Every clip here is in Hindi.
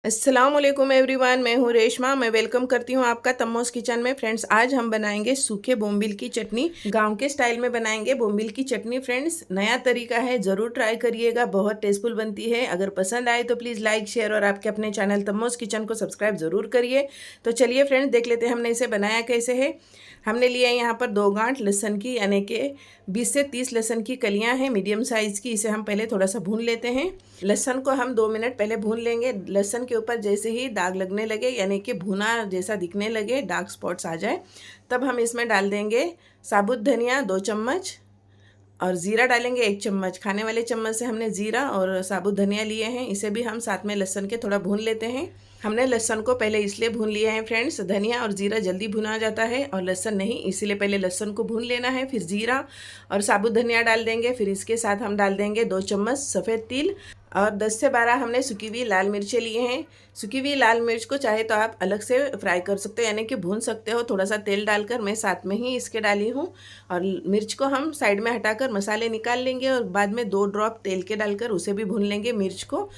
अस्सलामुअलैकुम एवरीवन, मैं हूँ रेशमा। मैं वेलकम करती हूँ आपका तम्मोस किचन में। फ्रेंड्स, आज हम बनाएंगे सूखे बोम्बिल की चटनी। गांव के स्टाइल में बनाएंगे बोम्बिल की चटनी। फ्रेंड्स, नया तरीका है, ज़रूर ट्राई करिएगा, बहुत टेस्टफुल बनती है। अगर पसंद आए तो प्लीज़ लाइक, शेयर और आपके अपने चैनल तम्मोस किचन को सब्सक्राइब ज़रूर करिए। तो चलिए फ्रेंड्स, देख लेते हैं हमने इसे बनाया कैसे है। हमने लिया यहाँ पर 2 गांठ लहसुन की, यानी कि 20 से 30 लहसुन की कलियाँ हैं मीडियम साइज़ की। इसे हम पहले थोड़ा सा भून लेते हैं। लहसुन को हम 2 मिनट पहले भून लेंगे। लहसुन के ऊपर जैसे ही दाग लगने लगे, यानी कि भुना जैसा दिखने लगे, डार्क स्पॉट्स आ जाए, तब हम इसमें डाल देंगे साबुत धनिया 2 चम्मच और ज़ीरा डालेंगे 1 चम्मच। खाने वाले चम्मच से हमने ज़ीरा और साबुत धनिया लिए हैं। इसे भी हम साथ में लहसुन के थोड़ा भून लेते हैं। हमने लहसुन को पहले इसलिए भून लिया है फ्रेंड्स, धनिया और ज़ीरा जल्दी भुना जाता है और लहसुन नहीं, इसीलिए पहले लहसुन को भून लेना है, फिर ज़ीरा और साबुत धनिया डाल देंगे। फिर इसके साथ हम डाल देंगे 2 चम्मच सफ़ेद तिल और 10 से 12 हमने सूखी हुई लाल मिर्चें लिए हैं। सूखी हुई लाल मिर्च को चाहे तो आप अलग से फ्राई कर सकते हो, यानी कि भून सकते हो थोड़ा सा तेल डालकर। मैं साथ में ही इसके डाली हूँ। और मिर्च को हम साइड में हटाकर मसाले निकाल लेंगे और बाद में 2 ड्रॉप तेल के डालकर उसे भी भून लेंगे मिर्च को।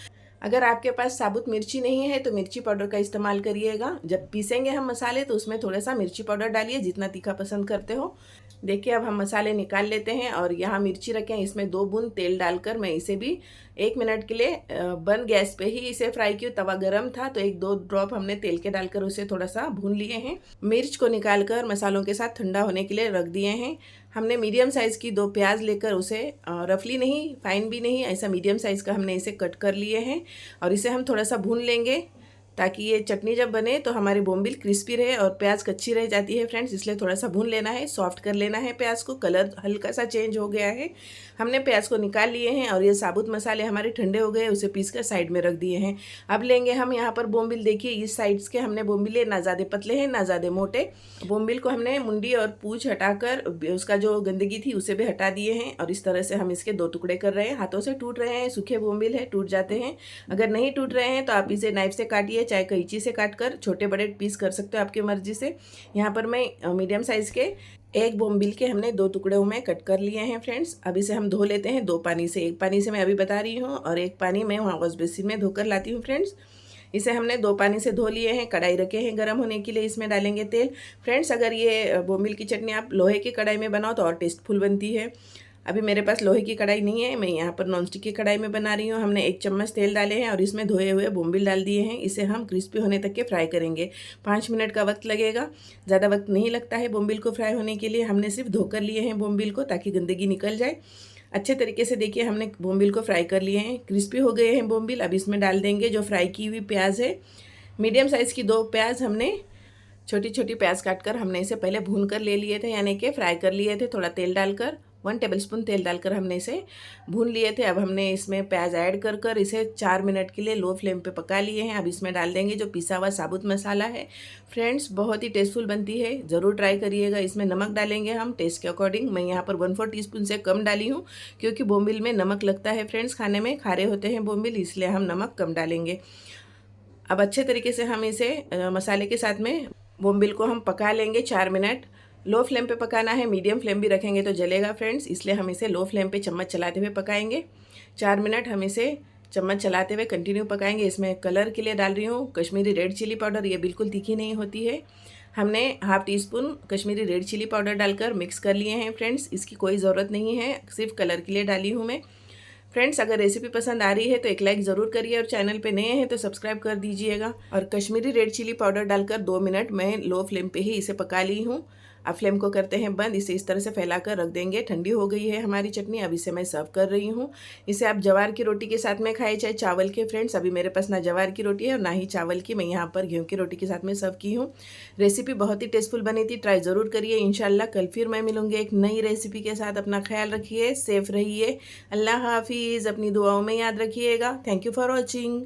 अगर आपके पास साबुत मिर्ची नहीं है तो मिर्ची पाउडर का इस्तेमाल करिएगा। जब पीसेंगे हम मसाले तो उसमें थोड़ा सा मिर्ची पाउडर डालिए, जितना तीखा पसंद करते हो। देखिए, अब हम मसाले निकाल लेते हैं और यहाँ मिर्ची रखें, इसमें 2 बूंद तेल डालकर मैं इसे भी 1 मिनट के लिए बंद गैस पे ही इसे फ्राई की। तवा गरम था तो 1-2 ड्रॉप हमने तेल के डालकर उसे थोड़ा सा भून लिए हैं। मिर्च को निकालकर मसालों के साथ ठंडा होने के लिए रख दिए हैं। हमने मीडियम साइज़ की 2 प्याज लेकर उसे रफली नहीं, फाइन भी नहीं, ऐसा मीडियम साइज़ का हमने इसे कट कर लिए हैं और इसे हम थोड़ा सा भून लेंगे ताकि ये चटनी जब बने तो हमारी बोम्बिल क्रिस्पी रहे और प्याज कच्ची रह जाती है फ्रेंड्स, इसलिए थोड़ा सा भून लेना है, सॉफ्ट कर लेना है प्याज को। कलर हल्का सा चेंज हो गया है, हमने प्याज को निकाल लिए हैं और ये साबुत मसाले हमारे ठंडे हो गए, उसे पीस कर साइड में रख दिए हैं। अब लेंगे हम यहाँ पर बोम्बिल। देखिए, इस साइड्स के हमने बोम्बिल ना ज़्यादा पतले हैं ना ज़्यादा मोटे। बोम्बिल को हमने मुंडी और पूँछ हटाकर उसका जो गंदगी थी उसे भी हटा दिए हैं और इस तरह से हम इसके 2 टुकड़े कर रहे हैं। हाथों से टूट रहे हैं, सूखे बोम्बिल है, टूट जाते हैं। अगर नहीं टूट रहे हैं तो आप इसे नाइफ से काटिए, चाहे कैंची से काट कर छोटे बड़े पीस कर सकते हो आपकी मर्जी से। यहाँ पर मैं मीडियम साइज़ के 1 बोम्बिल के हमने 2 टुकड़ों में कट कर लिए हैं फ्रेंड्स। अब इसे हम धो लेते हैं 2 पानी से। 1 पानी से मैं अभी बता रही हूँ और 1 पानी मैं वहाँ वॉश बेसिन में धोकर लाती हूँ फ्रेंड्स। इसे हमने 2 पानी से धो लिए हैं। कढ़ाई रखे हैं गर्म होने के लिए, इसमें डालेंगे तेल। फ्रेंड्स, अगर ये बोम्बिल की चटनी आप लोहे की कढ़ाई में बनाओ तो और टेस्टफुल बनती है। अभी मेरे पास लोहे की कढ़ाई नहीं है, मैं यहाँ पर नॉनस्टिक की कढ़ाई में बना रही हूँ। हमने 1 चम्मच तेल डाले हैं और इसमें धोए हुए बोम्बिल डाल दिए हैं। इसे हम क्रिस्पी होने तक के फ्राई करेंगे। 5 मिनट का वक्त लगेगा, ज़्यादा वक्त नहीं लगता है बोम्बिल को फ्राई होने के लिए। हमने सिर्फ धोकर लिए हैं बोम्बिल को ताकि गंदगी निकल जाए अच्छे तरीके से। देखिए, हमने बोम्बिल को फ्राई कर लिए हैं, क्रिस्पी हो गए हैं बोम्बिल। अब इसमें डाल देंगे जो फ्राई की हुई प्याज है। मीडियम साइज़ की 2 प्याज हमने छोटी छोटी प्याज काटकर हमने इसे पहले भून कर ले लिए थे, यानी कि फ्राई कर लिए थे। थोड़ा तेल डालकर 1 टेबलस्पून तेल डालकर हमने इसे भून लिए थे। अब हमने इसमें प्याज ऐड कर इसे 4 मिनट के लिए लो फ्लेम पे पका लिए हैं। अब इसमें डाल देंगे जो पिसा हुआ साबुत मसाला है। फ्रेंड्स, बहुत ही टेस्टफुल बनती है, ज़रूर ट्राई करिएगा। इसमें नमक डालेंगे हम टेस्ट के अकॉर्डिंग। मैं यहाँ पर 1/4 टीस्पून से कम डाली हूँ क्योंकि बोम्बिल में नमक लगता है फ्रेंड्स, खाने में खारे होते हैं बोम्बिल, इसलिए हम नमक कम डालेंगे। अब अच्छे तरीके से हम इसे मसाले के साथ में बोम्बिल को हम पका लेंगे 4 मिनट। लो फ्लेम पे पकाना है, मीडियम फ्लेम भी रखेंगे तो जलेगा फ्रेंड्स, इसलिए हम इसे लो फ्लेम पे चम्मच चलाते हुए पकाएंगे। 4 मिनट हम इसे चम्मच चलाते हुए कंटिन्यू पकाएंगे। इसमें कलर के लिए डाल रही हूँ कश्मीरी रेड चिली पाउडर, ये बिल्कुल तीखी नहीं होती है। हमने 1/2 teaspoon Kashmiri red chilli powder डालकर मिक्स कर लिए हैं फ्रेंड्स। इसकी कोई ज़रूरत नहीं है, सिर्फ कलर के लिए डाली हूँ मैं। फ्रेंड्स, अगर रेसिपी पसंद आ रही है तो एक लाइक ज़रूर करिए और चैनल पे नए हैं तो सब्सक्राइब कर दीजिएगा। और कश्मीरी रेड चिली पाउडर डालकर 2 मिनट मैं लो फ्लेम पे ही इसे पका ली हूँ। अब फ्लेम को करते हैं बंद। इसे इस तरह से फैलाकर रख देंगे। ठंडी हो गई है हमारी चटनी। अब इसे मैं सर्व कर रही हूँ। इसे आप जवार की रोटी के साथ में खाए चाहे चावल के। फ्रेंड्स, अभी मेरे पास ना जवार की रोटी है और ना ही चावल की, मैं यहाँ पर गेहूँ की रोटी के साथ में सर्व की हूँ। रेसिपी बहुत ही टेस्टफुल बनी थी, ट्राई ज़रूर करिए। इंशाल्लाह कल फिर मैं मिलूँगी एक नई रेसिपी के साथ। अपना ख्याल रखिए, सेफ रहिए। अल्लाह हाफिज़। अपनी दुआओं में याद रखिएगा। Thank you for watching.